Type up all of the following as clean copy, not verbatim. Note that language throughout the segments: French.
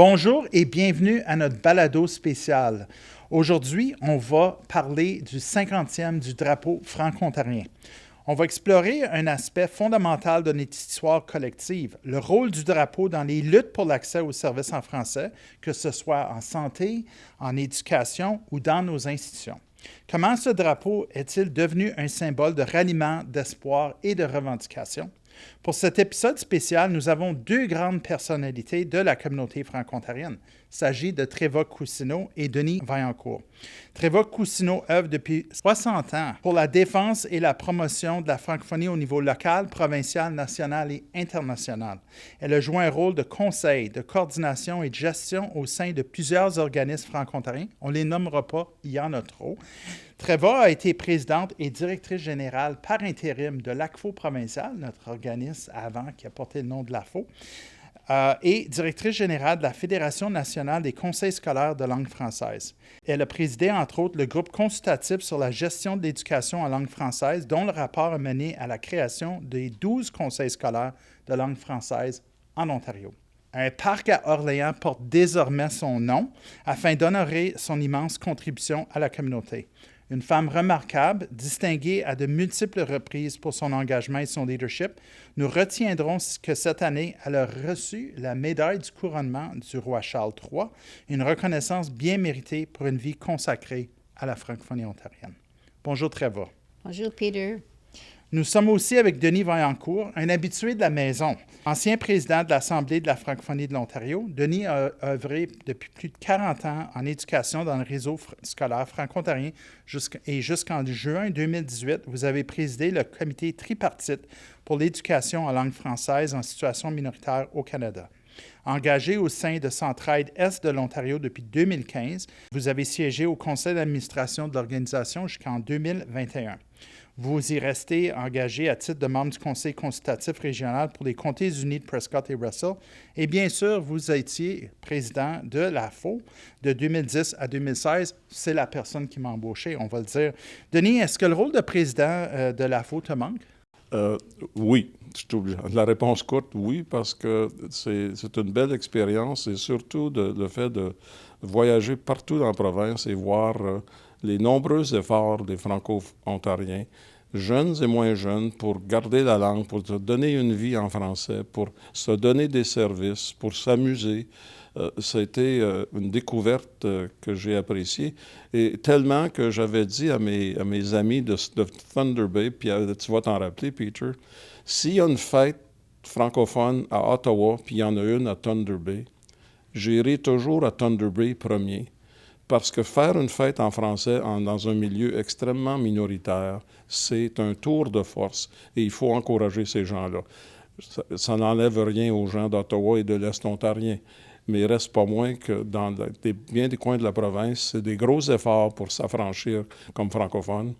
Bonjour et bienvenue à notre balado spécial. Aujourd'hui, on va parler du 50e du drapeau franco-ontarien. On va explorer un aspect fondamental de notre histoire collective, le rôle du drapeau dans les luttes pour l'accès aux services en français, que ce soit en santé, en éducation ou dans nos institutions. Comment ce drapeau est-il devenu un symbole de ralliement, d'espoir et de revendication? Pour cet épisode spécial, nous avons deux grandes personnalités de la communauté franco-ontarienne. Il s'agit de Trévoch Cousineau et Denis Vaillancourt. Trévoch Cousineau œuvre depuis 60 ans pour la défense et la promotion de la francophonie au niveau local, provincial, national et international. Elle a joué un rôle de conseil, de coordination et de gestion au sein de plusieurs organismes franco-ontariens. On ne les nommera pas, il y en a trop. Trévoch a été présidente et directrice générale par intérim de l'ACFO provincial, notre organisme avant qui a porté le nom de l'AFO, et directrice générale de la Fédération nationale des conseils scolaires de langue française. Elle a présidé, entre autres, le groupe consultatif sur la gestion de l'éducation en langue française, dont le rapport a mené à la création des 12 conseils scolaires de langue française en Ontario. Un parc à Orléans porte désormais son nom afin d'honorer son immense contribution à la communauté. Une femme remarquable, distinguée à de multiples reprises pour son engagement et son leadership, nous retiendrons que cette année, elle a reçu la médaille du couronnement du roi Charles III, une reconnaissance bien méritée pour une vie consacrée à la francophonie ontarienne. Bonjour Trévoch. Bonjour Peter. Nous sommes aussi avec Denis Vaillancourt, un habitué de la maison. Ancien président de l'Assemblée de la francophonie de l'Ontario, Denis a œuvré depuis plus de 40 ans en éducation dans le réseau scolaire franco-ontarien et jusqu'en juin 2018, vous avez présidé le comité tripartite pour l'éducation en langue française en situation minoritaire au Canada. Engagé au sein de Centraide Est de l'Ontario depuis 2015, vous avez siégé au conseil d'administration de l'organisation jusqu'en 2021. Vous y restez engagé à titre de membre du Conseil consultatif régional pour les comtés unis de Prescott et Russell. Et bien sûr, vous étiez président de l'AFO de 2010 à 2016. C'est la personne qui m'a embauché, on va le dire. Denis, est-ce que le rôle de président de l'AFO te manque? Oui. La réponse courte, oui, parce que c'est une belle expérience et surtout le fait de voyager partout dans la province et voir les nombreux efforts des Franco-ontariens, jeunes et moins jeunes, pour garder la langue, pour se donner une vie en français, pour se donner des services, pour s'amuser. Ça a été une découverte que j'ai appréciée. Et tellement que j'avais dit à mes amis de Thunder Bay, puis tu vas t'en rappeler, Peter, s'il y a une fête francophone à Ottawa, puis il y en a une à Thunder Bay, j'irai toujours à Thunder Bay premier. Parce que faire une fête en français dans un milieu extrêmement minoritaire, c'est un tour de force et il faut encourager ces gens-là. Ça n'enlève rien aux gens d'Ottawa et de l'Est ontarien, mais il reste pas moins que dans bien des coins de la province, c'est des gros efforts pour s'affranchir comme francophone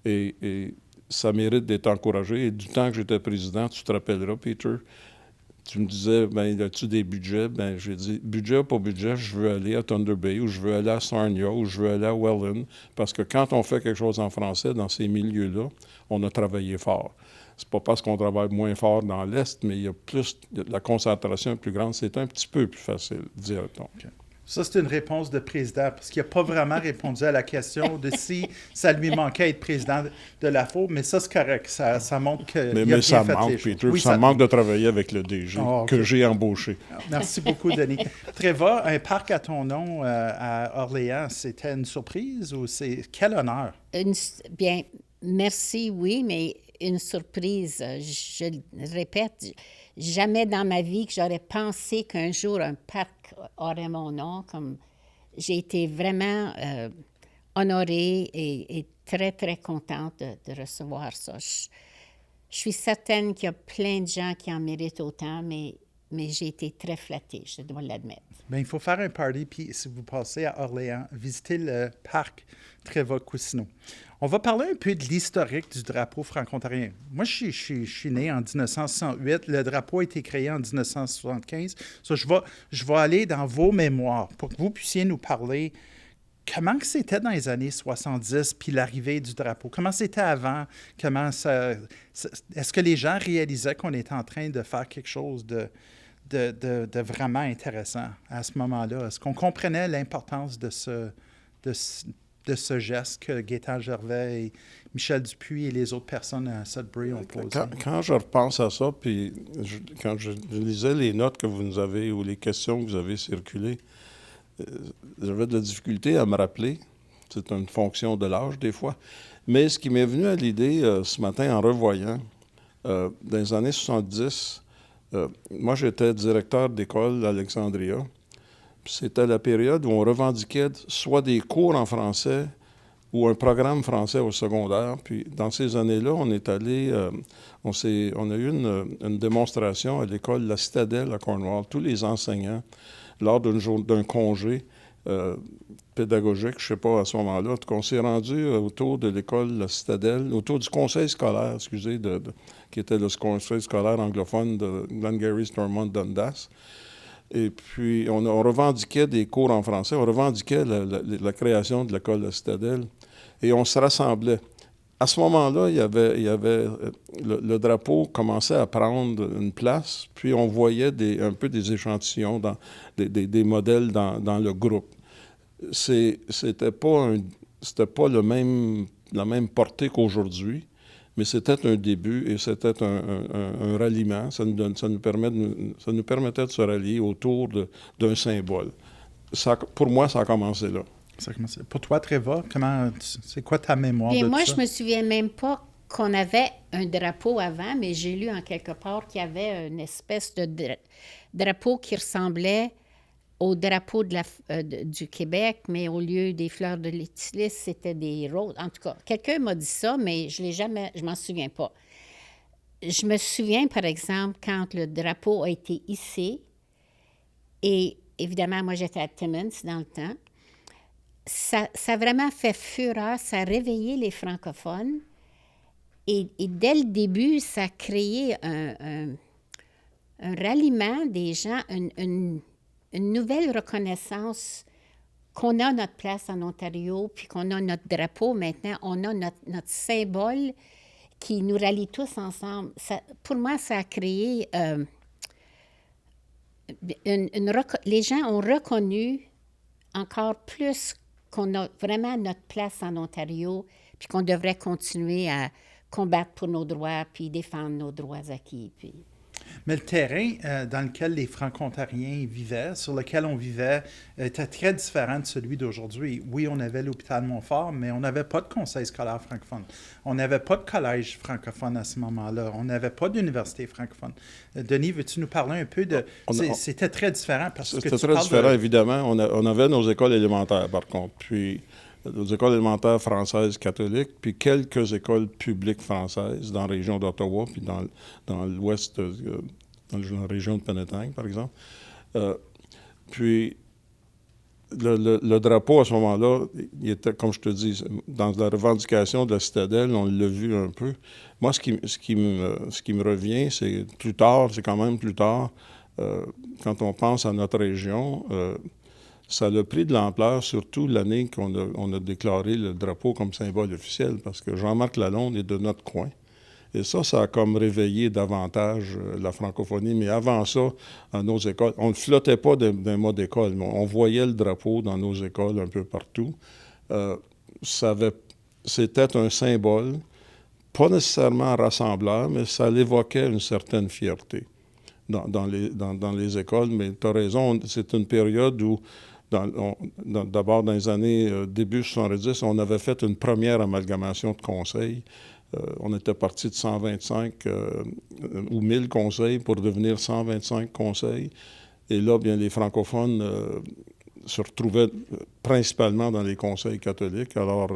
et ça mérite d'être encouragé. Et du temps que j'étais président, tu te rappelleras, Peter, tu me disais, as-tu des budgets? J'ai dit, budget ou pas budget, je veux aller à Thunder Bay ou je veux aller à Sarnia ou je veux aller à Welland. Parce que quand on fait quelque chose en français dans ces milieux-là, on a travaillé fort. C'est pas parce qu'on travaille moins fort dans l'Est, mais la concentration est plus grande. C'est un petit peu plus facile, dirait-on. Okay. Ça, c'est une réponse de président, parce qu'il n'a pas vraiment répondu à la question de si ça lui manquait être président de l'AFO, mais ça, c'est correct. Ça montre qu'il a bien ça fait manque, les choses. Peter, oui, ça manque de travailler avec le DG okay. que j'ai embauché. Merci beaucoup, Denis. Trévoch, un parc à ton nom à Orléans, c'était une surprise ou c'est quel honneur? Bien, merci, oui, mais une surprise. Je le répète, jamais dans ma vie que j'aurais pensé qu'un jour un parc aurait mon nom. Comme j'ai été vraiment honorée et très, très contente de recevoir ça. Je suis certaine qu'il y a plein de gens qui en méritent autant, mais j'ai été très flattée, je dois l'admettre. Bien, il faut faire un party, puis si vous passez à Orléans, visitez le parc Trévoch Cousineau. On va parler un peu de l'historique du drapeau franco-ontarien. Moi, je suis né en 1968. Le drapeau a été créé en 1975. So, je vais aller dans vos mémoires pour que vous puissiez nous parler comment que c'était dans les années 70 puis l'arrivée du drapeau. Comment c'était avant? Est-ce que les gens réalisaient qu'on était en train de faire quelque chose de vraiment intéressant à ce moment-là? Est-ce qu'on comprenait l'importance de ce geste que Gaétan Gervais et Michel Dupuis et les autres personnes à Sudbury ont posé? Quand je repense à ça, puis quand je lisais les notes que vous nous avez ou les questions que vous avez circulées, j'avais de la difficulté à me rappeler. C'est une fonction de l'âge, des fois. Mais ce qui m'est venu à l'idée ce matin en revoyant, dans les années 70, moi, j'étais directeur d'école à Alexandria. C'était la période où on revendiquait soit des cours en français ou un programme français au secondaire. Puis dans ces années-là, on est allé, on a eu une démonstration à l'école La Citadelle à Cornwall, tous les enseignants, lors d'un congé pédagogique, je ne sais pas à ce moment-là. En tout cas, on s'est rendu autour de l'école La Citadelle, autour du conseil scolaire, excusez, qui était le conseil scolaire anglophone de Glengarry, Stormont, Dundas. Et puis, on revendiquait des cours en français, on revendiquait la création de l'école La Citadelle, et on se rassemblait. À ce moment-là, il y avait le drapeau commençait à prendre une place, puis on voyait un peu des échantillons, des modèles dans le groupe. C'était pas la même portée qu'aujourd'hui, mais c'était un début et c'était un ralliement. Ça nous permettait de se rallier autour d'un symbole. Pour moi, ça a commencé là. Pour toi, Tréva, c'est quoi ta mémoire de moi, ça? Je me souviens même pas qu'on avait un drapeau avant, mais j'ai lu en quelque part qu'il y avait une espèce de drapeau qui ressemblait au drapeau du Québec, mais au lieu des fleurs de lys, c'était des roses. En tout cas, quelqu'un m'a dit ça, mais je m'en souviens pas. Je me souviens, par exemple, quand le drapeau a été hissé, et évidemment, moi, j'étais à Timmins dans le temps, ça a vraiment fait fureur, ça a réveillé les francophones, et dès le début, ça a créé un ralliement des gens, une nouvelle reconnaissance qu'on a notre place en Ontario, puis qu'on a notre drapeau. Maintenant, on a notre symbole qui nous rallie tous ensemble. Pour moi, ça a créé... les gens ont reconnu encore plus qu'on a vraiment notre place en Ontario, puis qu'on devrait continuer à combattre pour nos droits, puis défendre nos droits acquis. Mais le terrain dans lequel les Franco-Ontariens vivaient, sur lequel on vivait, était très différent de celui d'aujourd'hui. Oui, on avait l'hôpital Montfort, mais on n'avait pas de conseil scolaire francophone. On n'avait pas de collège francophone à ce moment-là. On n'avait pas d'université francophone. Denis, veux-tu nous parler un peu de... C'était très différent parce que c'était très différent, évidemment. On avait nos écoles élémentaires, par contre. Puis nos écoles élémentaires françaises catholiques, puis quelques écoles publiques françaises dans la région d'Ottawa, puis dans l'ouest, dans la région de Penetang, par exemple. Puis le drapeau, à ce moment-là, il était, comme je te dis, dans la revendication de la citadelle, on l'a vu un peu. Moi, ce qui me revient, c'est quand même plus tard, quand on pense à notre région, ça a pris de l'ampleur, surtout l'année qu'on a déclaré le drapeau comme symbole officiel, parce que Jean-Marc Lalonde est de notre coin. Et ça a comme réveillé davantage la francophonie. Mais avant ça, à nos écoles, on ne flottait pas d'un mot d'école, mais on voyait le drapeau dans nos écoles un peu partout. C'était un symbole, pas nécessairement rassembleur, mais ça l'évoquait une certaine fierté dans les écoles. Mais tu as raison, c'est une période où d'abord, dans les années début 70, on avait fait une première amalgamation de conseils. On était parti de 125 ou 1000 conseils pour devenir 125 conseils. Et là, bien, les francophones se retrouvaient principalement dans les conseils catholiques. Alors,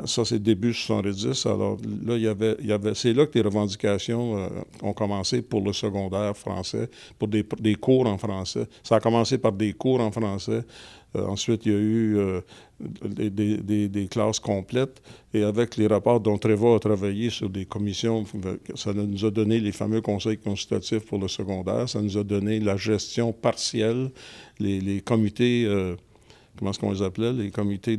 ça, c'est début 70. Alors là, c'est là que les revendications ont commencé pour le secondaire français, pour des cours en français. Ça a commencé par des cours en français. Ensuite, il y a eu des classes complètes. Et avec les rapports dont Tréva a travaillé sur des commissions, ça nous a donné les fameux conseils consultatifs pour le secondaire. Ça nous a donné la gestion partielle, les comités, comment est-ce qu'on les appelait? Les comités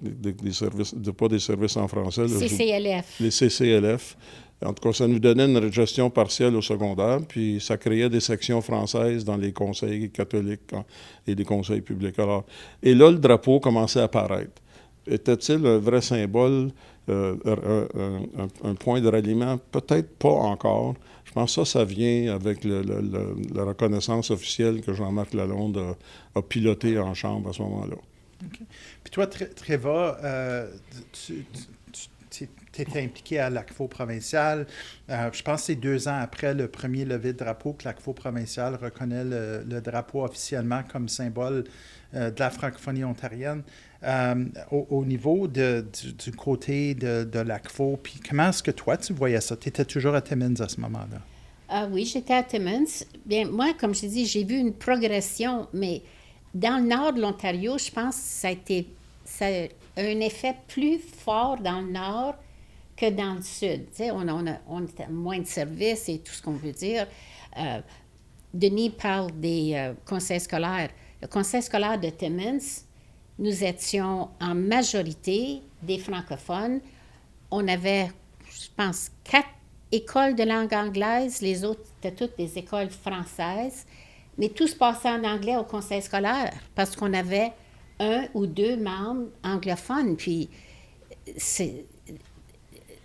des services, pas des services en français. CCLF. Les CCLF. En tout cas, ça nous donnait une gestion partielle au secondaire, puis ça créait des sections françaises dans les conseils catholiques et les conseils publics. Alors, et là, le drapeau commençait à apparaître. Était-il un vrai symbole, un point de ralliement? Peut-être pas encore. Je pense que ça vient avec la reconnaissance officielle que Jean-Marc Lalonde a piloté en chambre à ce moment-là. Okay. Puis toi, Tréva, tu étais impliqué à l'ACFO provincial. Je pense que c'est 2 ans après le premier lever de drapeau que l'ACFO provincial reconnaît le drapeau officiellement comme symbole de la francophonie ontarienne. Au niveau du côté de l'ACFO, puis comment est-ce que toi, tu voyais ça? Tu étais toujours à Timmins à ce moment-là? Ah oui, j'étais à Timmins. Bien, moi, comme je dis, j'ai vu une progression, mais dans le nord de l'Ontario, je pense que ça a un effet plus fort dans le nord que dans le sud. Tu sais, on a moins de services et tout ce qu'on veut dire. Denis parle des conseils scolaires. Le conseil scolaire de Timmins, nous étions en majorité des francophones. On avait, je pense, 4 écoles de langue anglaise. Les autres étaient toutes des écoles françaises. Mais tout se passait en anglais au conseil scolaire parce qu'on avait 1 ou 2 membres anglophones. Puis,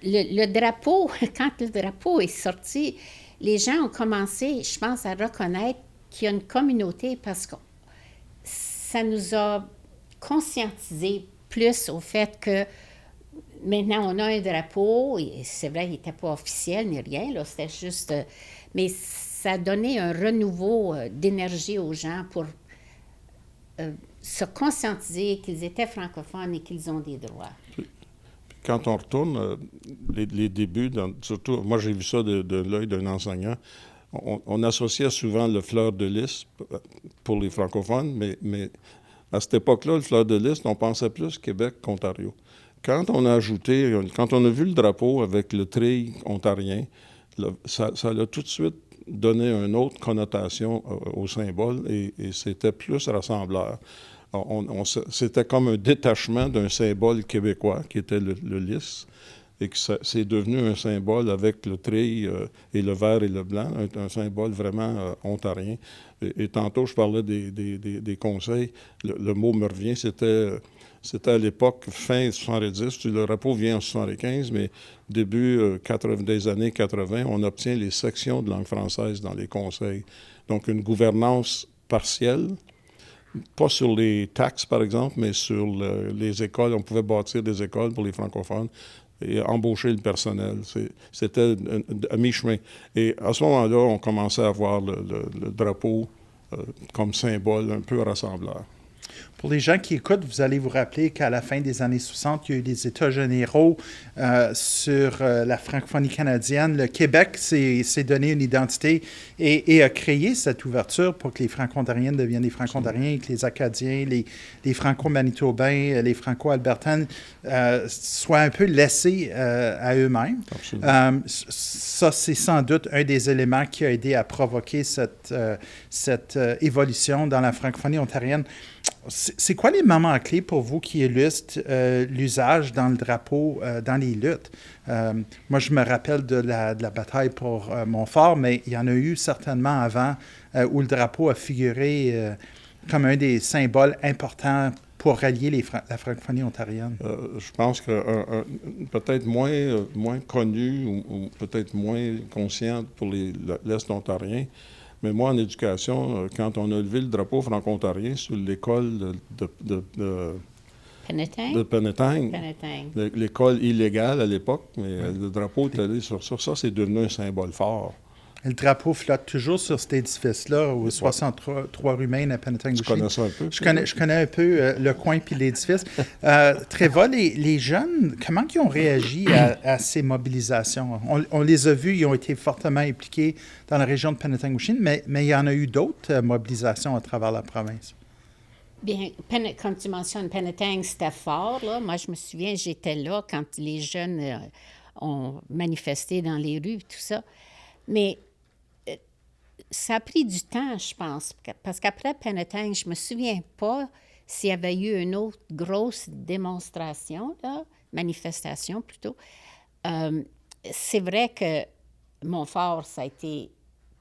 le drapeau, quand le drapeau est sorti, les gens ont commencé, je pense, à reconnaître qu'il y a une communauté parce que ça nous a conscientisé plus au fait que maintenant, on a un drapeau, et c'est vrai, il n'était pas officiel ni rien, là, c'était juste... mais ça a donné un renouveau d'énergie aux gens pour se conscientiser qu'ils étaient francophones et qu'ils ont des droits. Quand on retourne, les débuts, surtout, moi j'ai vu ça de l'œil d'un enseignant, on associait souvent le fleur de lys pour les francophones, mais à cette époque-là, le fleur de lys, on pensait plus Québec qu'Ontario. Quand on a vu le drapeau avec le tri ontarien, ça a tout de suite donné une autre connotation au symbole et c'était plus rassembleur. C'était comme un détachement d'un symbole québécois qui était le lys et que c'est devenu un symbole avec le tri et le vert et le blanc, un symbole vraiment ontarien. Et tantôt, je parlais des conseils. Le mot me revient, c'était à l'époque, fin 70, le drapeau vient en 75, mais début des années 80, on obtient les sections de langue française dans les conseils. Donc, une gouvernance partielle, pas sur les taxes, par exemple, mais sur les écoles. On pouvait bâtir des écoles pour les francophones et embaucher le personnel. C'était à mi-chemin. Et à ce moment-là, on commençait à voir le drapeau comme symbole un peu rassembleur. Pour les gens qui écoutent, vous allez vous rappeler qu'à la fin des années 60, il y a eu des États généraux sur la francophonie canadienne. Le Québec s'est donné une identité et a créé cette ouverture pour que les Franco-ontariennes deviennent des Franco-ontariens et que les Acadiens, les Franco-manitobains, les Franco-albertaines soient un peu laissés à eux-mêmes. Ça, c'est sans doute un des éléments qui a aidé à provoquer cette évolution dans la francophonie ontarienne. C'est quoi les moments clés pour vous qui illustrent l'usage dans le drapeau, dans les luttes? Moi, je me rappelle de la bataille pour Montfort, mais il y en a eu certainement avant où le drapeau a figuré comme un des symboles importants pour rallier la francophonie ontarienne. Je pense que peut-être moins connu ou peut-être moins conscient pour l'Est ontarien. Mais moi, en éducation, quand on a levé le drapeau franco-ontarien sur l'école de Penetang, l'école illégale à l'époque, mais le drapeau est allé sur ça. Ça, c'est devenu un symbole fort. Le drapeau flotte toujours sur cet édifice-là, au 63 rue Main à Penetang-Bouchie. Tu connais ça un peu? Je connais un peu le coin puis l'édifice. Tréva, les jeunes, comment ils ont réagi à ces mobilisations? On les a vus, ils ont été fortement impliqués dans la région de Penetang-Bouchie, mais il y en a eu d'autres mobilisations à travers la province. Bien, comme tu mentionnes, Penetang, c'était fort. Là. Moi, je me souviens, j'étais là quand les jeunes ont manifesté dans les rues, tout ça. Mais ça a pris du temps, je pense, parce qu'après Penetang, je ne me souviens pas s'il y avait eu une autre grosse démonstration, là, manifestation plutôt. c'est vrai que Montfort, ça a été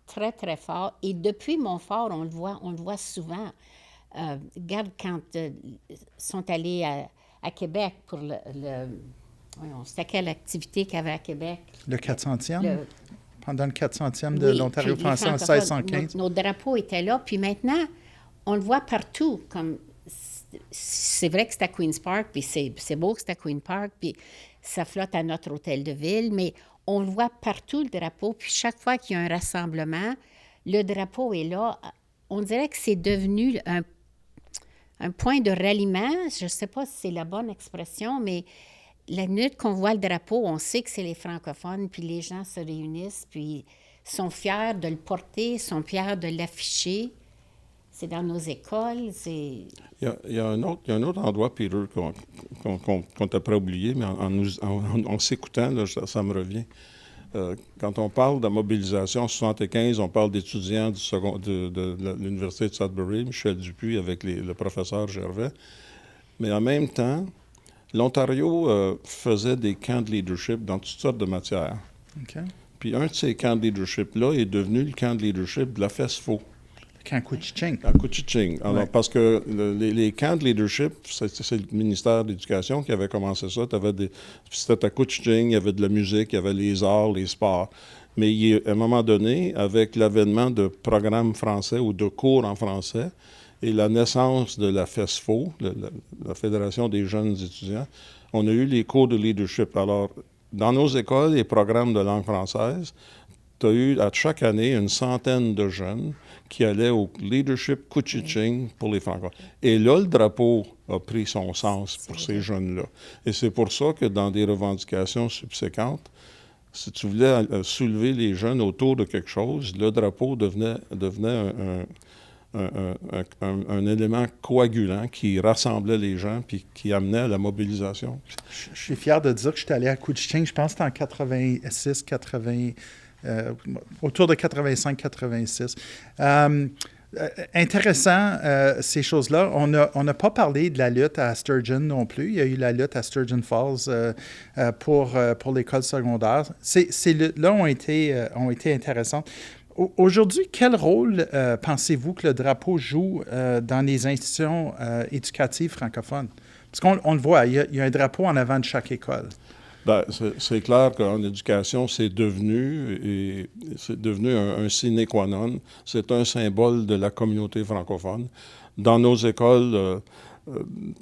très, très fort. Et depuis Montfort, on le voit souvent. Regarde, quand ils sont allés à Québec pour voyons, c'était quelle activité qu'il y avait à Québec? Le 400e? Le- Pendant le 400e de oui, l'Ontario puis les français en francophones, 1615. nos drapeaux étaient là. Puis maintenant, on le voit partout. Comme c'est vrai que c'est à Queen's Park, puis c'est beau que c'est à Queen's Park, puis ça flotte à notre hôtel de ville, mais on le voit partout, le drapeau. Puis chaque fois qu'il y a un rassemblement, le drapeau est là. On dirait que c'est devenu un point de ralliement. Je ne sais pas si c'est la bonne expression, mais la minute qu'on voit le drapeau, on sait que c'est les francophones, puis les gens se réunissent, puis sont fiers de le porter, sont fiers de l'afficher. C'est dans nos écoles, c'est... Il y a un autre endroit, Peter, qu'on t'a pas oublié, mais en s'écoutant, là, ça me revient. Quand on parle de la mobilisation en 1975, on parle d'étudiants de l'Université de Sudbury, Michel Dupuis, avec le professeur Gervais. Mais en même temps, l'Ontario faisait des camps de leadership dans toutes sortes de matières. OK. Puis un de ces camps de leadership-là est devenu le camp de leadership de la FESFO. Camp Couchiching. À Couchiching. Alors, Ouais. parce que les camps de leadership, c'est le ministère de l'Éducation qui avait commencé ça. C'était à Couchiching, il y avait de la musique, il y avait les arts, les sports. Mais à un moment donné, avec l'avènement de programmes français ou de cours en français et la naissance de la FESFO, la Fédération des jeunes étudiants, on a eu les cours de leadership. Alors, dans nos écoles et programmes de langue française, tu as eu à chaque année une centaine de jeunes qui allaient au leadership Couchiching pour les francophones. Et là, le drapeau a pris son sens pour ces jeunes-là. Et c'est pour ça que dans des revendications subséquentes, si tu voulais soulever les jeunes autour de quelque chose, le drapeau devenait un élément coagulant qui rassemblait les gens puis qui amenait à la mobilisation. Je suis fier de dire que je suis allé à Couchiching, je pense que c'était en 86, 80... autour de 85-86. Intéressant, ces choses-là. On n'a pas parlé de la lutte à Sturgeon non plus. Il y a eu la lutte à Sturgeon Falls pour l'école secondaire. Ces luttes-là ont été intéressantes. Aujourd'hui, quel rôle pensez-vous que le drapeau joue dans les institutions éducatives francophones? Parce qu'on le voit, il y a un drapeau en avant de chaque école. Bien, c'est clair qu'en éducation, c'est devenu un sine qua non. C'est un symbole de la communauté francophone. Dans nos écoles,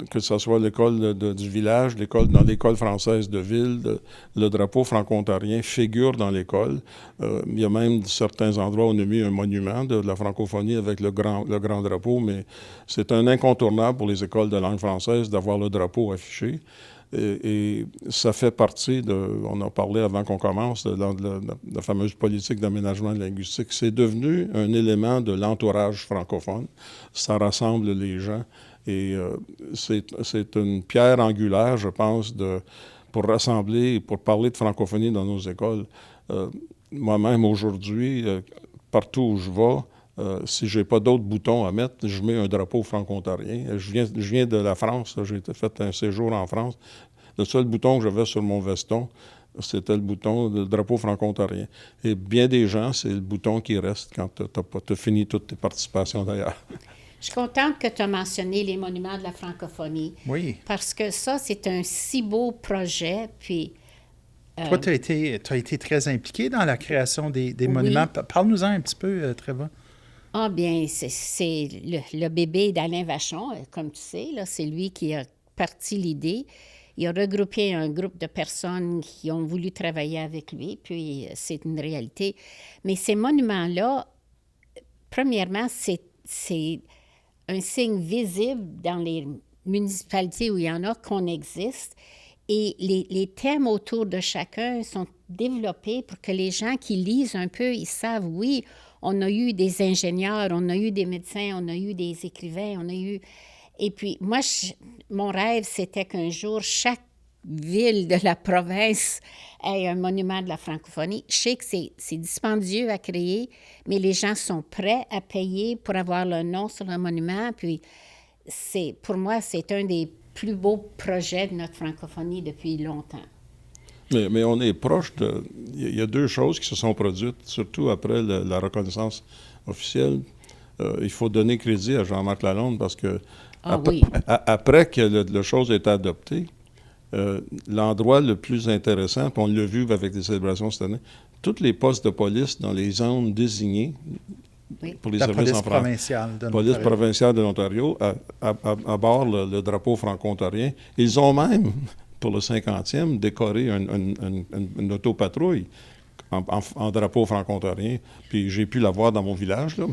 que ce soit l'école du village, dans l'école française de ville, le drapeau franco-ontarien figure dans l'école. Il y a même certains endroits où on a mis un monument de la francophonie avec le grand drapeau, mais c'est un incontournable pour les écoles de langue française d'avoir le drapeau affiché. Et ça fait partie on en parlait avant qu'on commence, de la fameuse politique d'aménagement linguistique. C'est devenu un élément de l'entourage francophone. Ça rassemble les gens et c'est une pierre angulaire, je pense, pour rassembler, pour parler de francophonie dans nos écoles. Moi-même, aujourd'hui, partout où je vais, si je n'ai pas d'autres boutons à mettre, je mets un drapeau franco-ontarien. Je viens de la France, j'ai fait un séjour en France. Le seul bouton que j'avais sur mon veston, c'était le bouton de drapeau franco-ontarien. Et bien des gens, c'est le bouton qui reste quand tu as fini toutes tes participations d'ailleurs. Je suis contente que tu as mentionné les monuments de la francophonie. Oui. Parce que ça, c'est un si beau projet, puis... Toi, tu as été très impliqué dans la création des monuments. Parle-nous-en un petit peu, Tréva. Ah bien, c'est le bébé d'Alain Vachon, comme tu sais, là, c'est lui qui a parti l'idée. Il a regroupé un groupe de personnes qui ont voulu travailler avec lui, puis c'est une réalité. Mais ces monuments-là, premièrement, c'est un signe visible dans les municipalités où il y en a qu'on existe. Et les thèmes autour de chacun sont développés pour que les gens qui lisent un peu, ils savent, oui, on a eu des ingénieurs, on a eu des médecins, on a eu des écrivains, on a eu... Et puis, moi, mon rêve, c'était qu'un jour, chaque ville de la province ait un monument de la francophonie. Je sais que c'est dispendieux à créer, mais les gens sont prêts à payer pour avoir leur nom sur le monument. Puis, pour moi, c'est un des plus beaux projets de notre francophonie depuis longtemps. Mais on est proche de... Il y a deux choses qui se sont produites, surtout après la reconnaissance officielle. Il faut donner crédit à Jean-Marc Lalonde parce que après que la chose ait été adoptée, l'endroit le plus intéressant, puis on l'a vu avec les célébrations cette année, tous les postes de police dans les zones désignées pour les services en France. Police provinciale de l'Ontario, à bord le drapeau franco-ontarien. Ils ont même, pour le 50e, décoré une autopatrouille en drapeau franco-ontarien. Puis j'ai pu la voir dans mon village, là.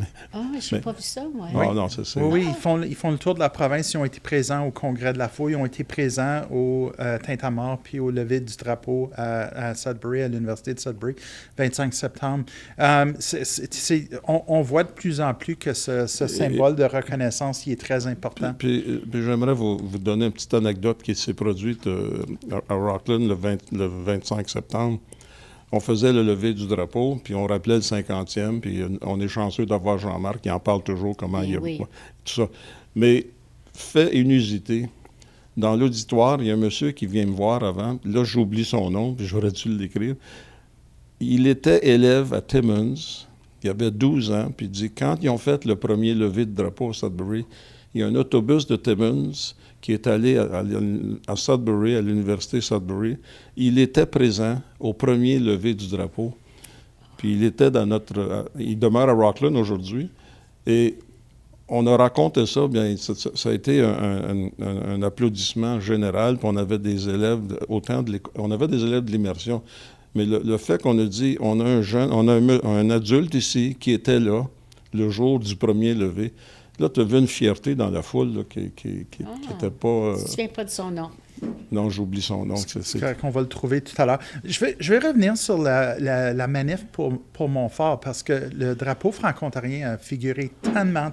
Je n'ai pas vu ça, moi. Non, c'est... Oui, ils font le tour de la province. Ils ont été présents au Congrès de la Fouille. Ils ont été présents au Tintamarre puis au lever du drapeau à Sudbury, à l'Université de Sudbury, 25 septembre. On voit de plus en plus que ce symbole de reconnaissance il est très important. Puis j'aimerais vous donner une petite anecdote qui s'est produite à Rockland le 25 septembre. On faisait le lever du drapeau, puis on rappelait le 50e, puis on est chanceux d'avoir Jean-Marc qui en parle toujours, comment il y a... Tout ça. Mais, fait inusité, dans l'auditoire, il y a un monsieur qui vient me voir avant, là j'oublie son nom, puis j'aurais dû l'écrire. Il était élève à Timmins, il avait 12 ans, puis il dit, quand ils ont fait le premier lever de drapeau à Sudbury, il y a un autobus de Timmins qui est allé à Sudbury, à l'Université Sudbury. Il était présent au premier lever du drapeau. Puis il était il demeure à Rockland aujourd'hui. Et on a raconté ça, bien, ça a été un applaudissement général. Puis on avait des élèves, on avait des élèves de l'immersion. Mais le fait qu'on a dit, on a un adulte ici qui était là le jour du premier lever. Là, tu as vu une fierté dans la foule là, qui n'était pas... Tu ne te souviens pas de son nom? Non, j'oublie son nom. C'est correct qu'on va le trouver tout à l'heure. Je vais revenir sur la manif pour Montfort, parce que le drapeau franco-ontarien a figuré tellement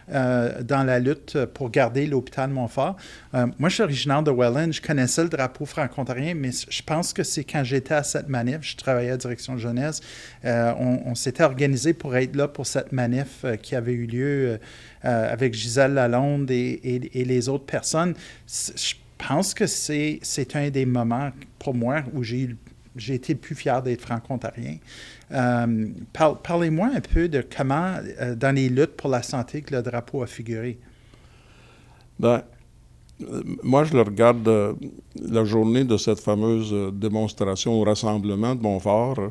dans la lutte pour garder l'hôpital Montfort. Moi, je suis originaire de Welland. Je connaissais le drapeau franco-ontarien, mais je pense que c'est quand j'étais à cette manif, je travaillais à la direction de jeunesse, on s'était organisé pour être là pour cette manif qui avait eu lieu avec Gisèle Lalonde et les autres personnes. Je pense que c'est un des moments, pour moi, où j'ai été le plus fier d'être franco-ontarien. Parlez-moi un peu de comment, dans les luttes pour la santé, que le drapeau a figuré. Bien, moi, je le regarde la journée de cette fameuse démonstration au rassemblement de Montfort.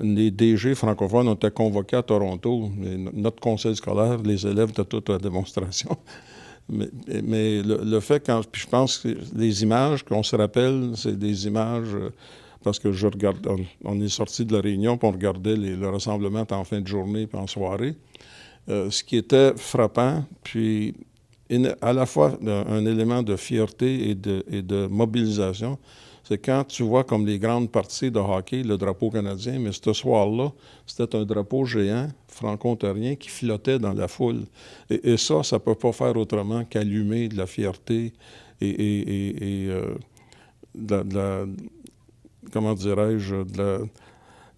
Les DG francophones ont été convoqués à Toronto. Notre conseil scolaire, les élèves étaient tous à la démonstration. Mais le fait, puis je pense que les images qu'on se rappelle, c'est des images, parce que on est sorti de la réunion, puis on regardait le rassemblement en fin de journée puis en soirée. Ce qui était frappant, puis à la fois un élément de fierté et de mobilisation, c'est quand tu vois comme les grandes parties de hockey, le drapeau canadien, mais ce soir-là, c'était un drapeau géant franco-ontarien qui flottait dans la foule. Et ça ne peut pas faire autrement qu'allumer de la fierté et comment dirais-je, de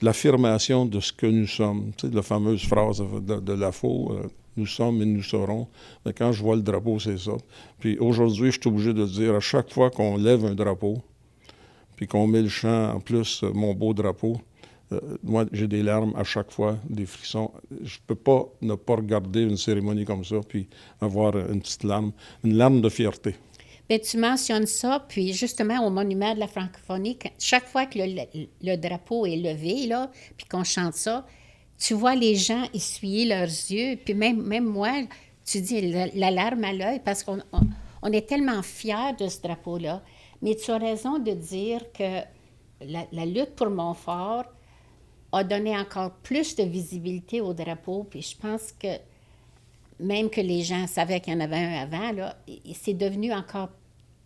l'affirmation de ce que nous sommes. Tu sais, la fameuse phrase de Lafaux, nous sommes et nous serons. Mais quand je vois le drapeau, c'est ça. Puis aujourd'hui, je suis obligé de dire, à chaque fois qu'on lève un drapeau, puis qu'on met le chant, en plus, mon beau drapeau, moi, j'ai des larmes à chaque fois, des frissons. Je ne peux pas ne pas regarder une cérémonie comme ça, puis avoir une petite larme, une larme de fierté. Bien, tu mentionnes ça, puis justement, au Monument de la francophonie, chaque fois que le drapeau est levé, là, puis qu'on chante ça, tu vois les gens essuyer leurs yeux, puis même moi, tu dis la larme à l'œil, parce qu'on est tellement fiers de ce drapeau-là. Mais tu as raison de dire que la lutte pour Montfort a donné encore plus de visibilité au drapeau. Puis je pense que même que les gens savaient qu'il y en avait un avant, là, c'est devenu encore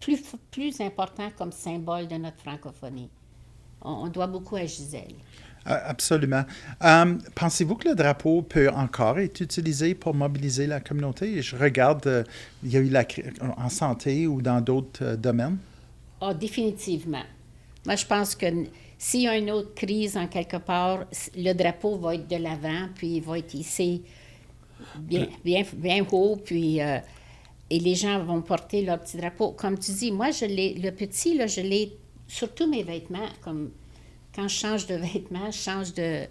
plus important comme symbole de notre francophonie. On doit beaucoup à Gisèle. Absolument. Pensez-vous que le drapeau peut encore être utilisé pour mobiliser la communauté? Je regarde, il y a eu en santé ou dans d'autres domaines. Ah, définitivement. Moi, je pense que s'il y a une autre crise en quelque part, le drapeau va être de l'avant, puis il va être hissé bien haut, puis et les gens vont porter leur petit drapeau. Comme tu dis, moi, le petit, là, je l'ai surtout mes vêtements, comme quand je change de vêtements, je change de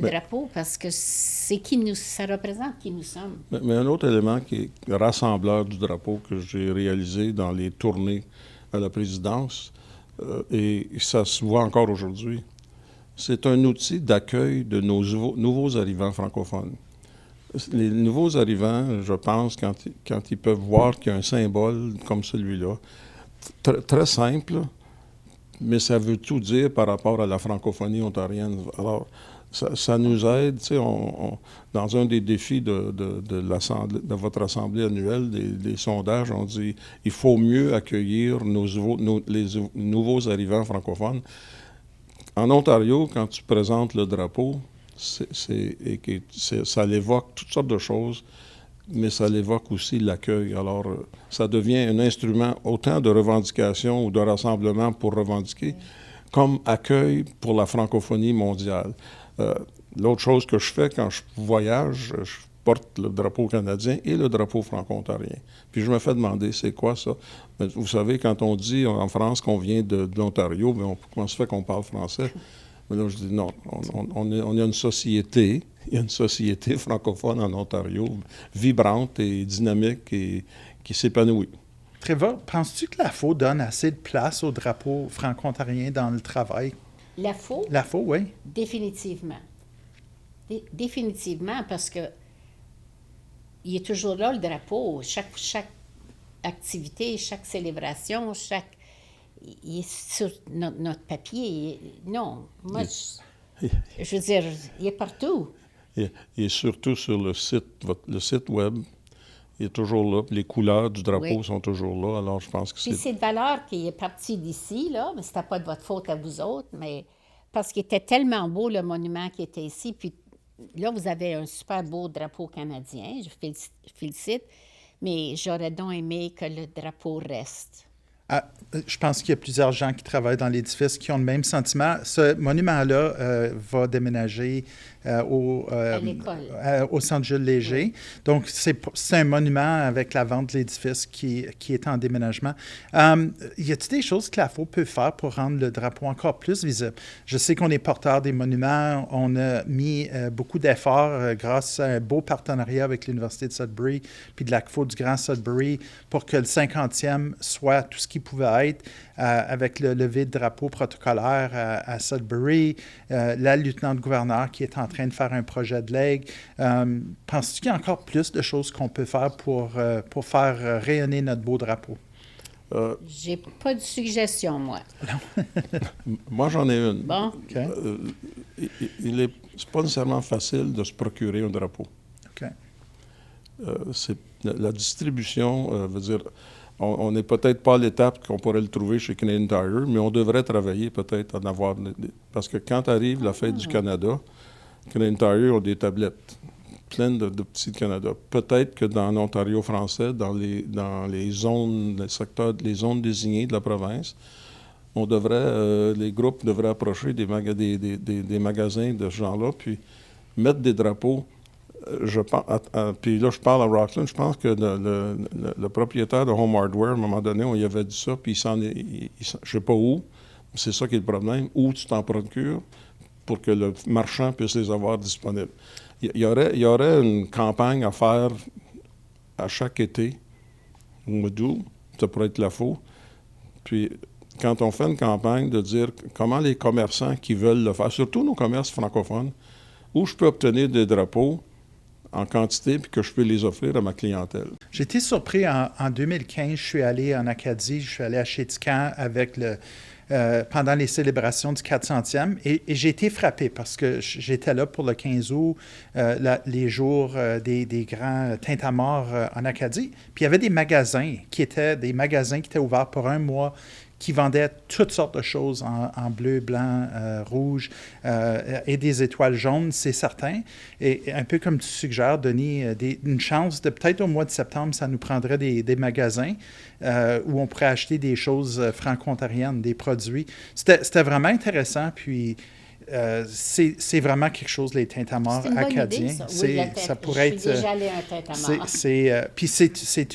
drapeau parce que ça représente qui nous sommes. Mais un autre élément qui est rassembleur du drapeau que j'ai réalisé dans les tournées à la présidence, et ça se voit encore aujourd'hui, c'est un outil d'accueil de nos nouveaux arrivants francophones. Les nouveaux arrivants, je pense, quand ils peuvent voir qu'il y a un symbole comme celui-là, très simple, mais ça veut tout dire par rapport à la francophonie ontarienne. Alors, ça nous aide, tu sais, dans un des défis de votre assemblée annuelle, des sondages, on dit il faut mieux accueillir les nouveaux arrivants francophones. En Ontario, quand tu présentes le drapeau, ça l'évoque toutes sortes de choses, mais ça l'évoque aussi l'accueil. Alors, ça devient un instrument autant de revendication ou de rassemblement pour revendiquer, comme accueil pour la francophonie mondiale. L'autre chose que je fais quand je voyage, je porte le drapeau canadien et le drapeau franco-ontarien. Puis je me fais demander, c'est quoi ça? Mais vous savez, quand on dit en France qu'on vient de l'Ontario, bien, comment se fait qu'on parle français? Mais là, je dis non, on a une société, il y a une société francophone en Ontario, vibrante et dynamique et qui s'épanouit. Trevor, penses-tu que l'AFO donne assez de place au drapeau franco-ontarien dans le travail? L'AFO? L'AFO, oui. Définitivement. Définitivement, parce que il est toujours là, le drapeau. Chaque activité, chaque célébration, il est sur notre papier. Non, moi, je veux dire, il est partout. Il est surtout sur le site web. Il est toujours là. Les couleurs du drapeau sont toujours là. Alors, je pense que Puis c'est de valeur qui est parti d'ici, là, mais c'était pas de votre faute à vous autres, mais parce qu'il était tellement beau, le monument qui était ici. Puis là, vous avez un super beau drapeau canadien, je félicite, mais j'aurais donc aimé que le drapeau reste. Je pense qu'il y a plusieurs gens qui travaillent dans l'édifice qui ont le même sentiment. Ce monument-là va déménager au centre Jules Léger. Oui. Donc, c'est un monument avec la vente de l'édifice qui est en déménagement. Y a-t-il des choses que l'AFO peut faire pour rendre le drapeau encore plus visible? Je sais qu'on est porteur des monuments. On a mis beaucoup d'efforts grâce à un beau partenariat avec l'Université de Sudbury puis de l'ACFO du Grand Sudbury pour que le 50e soit tout ce qui pouvait être avec le lever de drapeau protocolaire à Sudbury, la lieutenant-gouverneur qui est en train de faire un projet de legs. Penses-tu qu'il y a encore plus de choses qu'on peut faire pour faire rayonner notre beau drapeau? J'ai pas de suggestion, moi. Moi, j'en ai une. Bon. Okay. C'est pas nécessairement facile de se procurer un drapeau. OK. La distribution veut dire... On n'est peut-être pas à l'étape qu'on pourrait le trouver chez Canadian Tire, mais on devrait travailler peut-être à en avoir... Parce que quand arrive la fête du Canada, Canadian Tire ont des tablettes pleines de petits Canada. Peut-être que dans l'Ontario français, dans les zones, les secteurs, les zones désignées de la province, les groupes devraient approcher des magasins de ce genre-là, puis mettre des drapeaux. Puis là, je parle à Rockland, je pense que le propriétaire de Home Hardware, à un moment donné, on y avait dit ça, puis je ne sais pas où, c'est ça qui est le problème, où tu t'en procures pour que le marchand puisse les avoir disponibles. Il y aurait une campagne à faire à chaque été, au mois d'août, ça pourrait être l'AFO, puis quand on fait une campagne, de dire comment les commerçants qui veulent le faire, surtout nos commerces francophones, où je peux obtenir des drapeaux en quantité puis que je peux les offrir à ma clientèle. J'ai été surpris en 2015, je suis allé en Acadie, je suis allé à Chétican avec pendant les célébrations du 400e et j'ai été frappé parce que j'étais là pour le 15 août, les jours des grands tintamarres en Acadie. Puis il y avait des magasins qui étaient ouverts pour un mois qui vendaient toutes sortes de choses en bleu, blanc, rouge et des étoiles jaunes, c'est certain. Et un peu comme tu suggères, Denis, une chance de peut-être au mois de septembre, ça nous prendrait des magasins où on pourrait acheter des choses franco-ontariennes, des produits. C'était vraiment intéressant. Puis c'est vraiment quelque chose, les tintamarres C'est une bonne acadiens. idée, ça. Oui, Ça pourrait être... Je suis déjà allée à un tintamarre. Puis c'est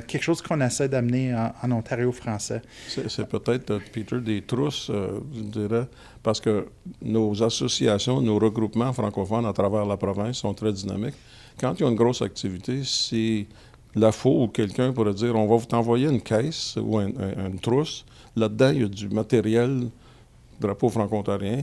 quelque chose qu'on essaie d'amener en Ontario français. C'est peut-être, Peter, des trousses, je dirais, parce que nos associations, nos regroupements francophones à travers la province sont très dynamiques. Quand il y a une grosse activité, si la FO ou quelqu'un pourrait dire, on va vous t'envoyer une caisse ou une trousse, là-dedans, il y a du matériel drapeau franco-ontarien.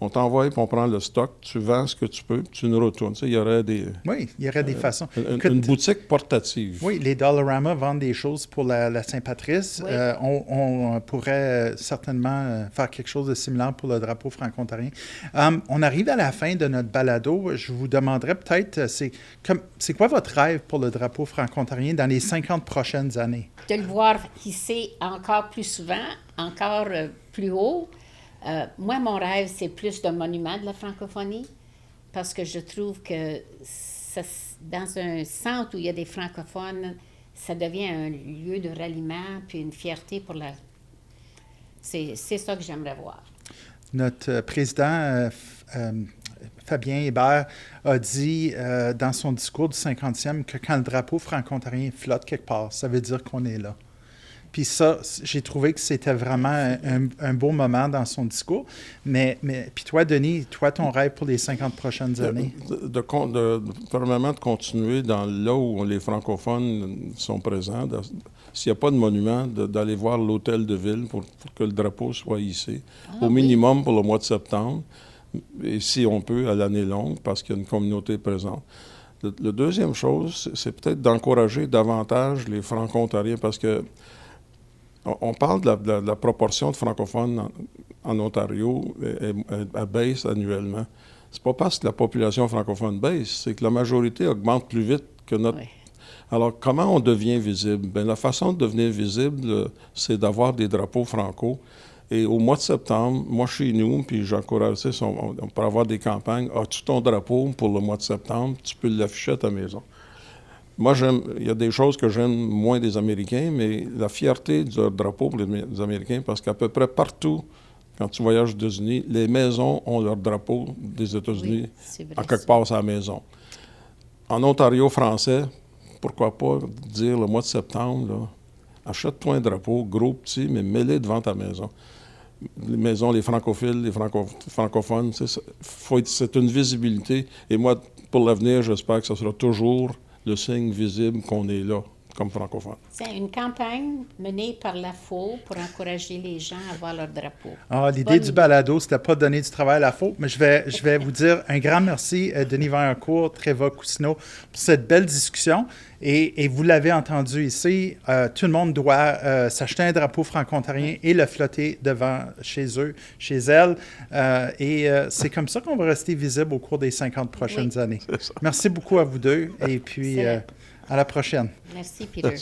On t'envoie et on prend le stock, tu vends ce que tu peux, puis tu nous retournes. Tu sais, il y aurait des... Oui, il y aurait des façons. Une boutique portative. Oui, les Dollarama vendent des choses pour la Saint-Patrice. Oui. On pourrait certainement faire quelque chose de similaire pour le drapeau franco-ontarien. On arrive à la fin de notre balado. Je vous demanderais peut-être, c'est quoi votre rêve pour le drapeau franco-ontarien dans les 50 prochaines années? De le voir hisser encore plus souvent, encore plus haut. Moi, mon rêve, c'est plus d'un monument de la francophonie, parce que je trouve que dans un centre où il y a des francophones, ça devient un lieu de ralliement puis une fierté pour la... C'est ça que j'aimerais voir. Notre président, Fabien Hébert, a dit dans son discours du 50e que quand le drapeau franco-ontarien flotte quelque part, ça veut dire qu'on est là. Puis ça, j'ai trouvé que c'était vraiment un beau moment dans son discours. Puis toi, Denis, ton rêve pour les 50 prochaines années? Premièrement, de continuer dans là où les francophones sont présents. S'il n'y a pas de monument, d'aller voir l'hôtel de ville pour que le drapeau soit hissé. Au minimum pour le mois de septembre. Et si on peut, à l'année longue, parce qu'il y a une communauté présente. La deuxième chose, c'est peut-être d'encourager davantage les franco-ontariens, parce que on parle de la proportion de francophones en Ontario, elle baisse annuellement. C'est pas parce que la population francophone baisse, c'est que la majorité augmente plus vite que notre... Oui. Alors, comment on devient visible? Bien, la façon de devenir visible, c'est d'avoir des drapeaux franco. Et au mois de septembre, moi, chez nous, puis j'encourage, on peut avoir des campagnes. As-tu ton drapeau pour le mois de septembre? Tu peux l'afficher à ta maison. Moi, il y a des choses que j'aime moins des Américains, mais la fierté du drapeau pour les Américains, parce qu'à peu près partout, quand tu voyages aux États-Unis, les maisons ont leur drapeau des États-Unis à quelque part à la maison. En Ontario français, pourquoi pas dire le mois de septembre, là, achète-toi un drapeau, gros, petit, mais mets-le devant ta maison. Les maisons, les francophiles, les francophones, c'est une visibilité. Et moi, pour l'avenir, j'espère que ce sera toujours le signe visible qu'on est là, comme francophone. C'est une campagne menée par la FO pour encourager les gens à voir leur drapeau. L'idée du balado, c'était pas de donner du travail à la FO, mais je vais vous dire un grand merci, Denis Vaillancourt, Tréva Cousineau, pour cette belle discussion. Et vous l'avez entendu ici, tout le monde doit s'acheter un drapeau franco-ontarien et le flotter devant chez eux, chez elles. C'est comme ça qu'on va rester visible au cours des 50 prochaines années. Merci beaucoup à vous deux et puis à la prochaine. Merci, Peter.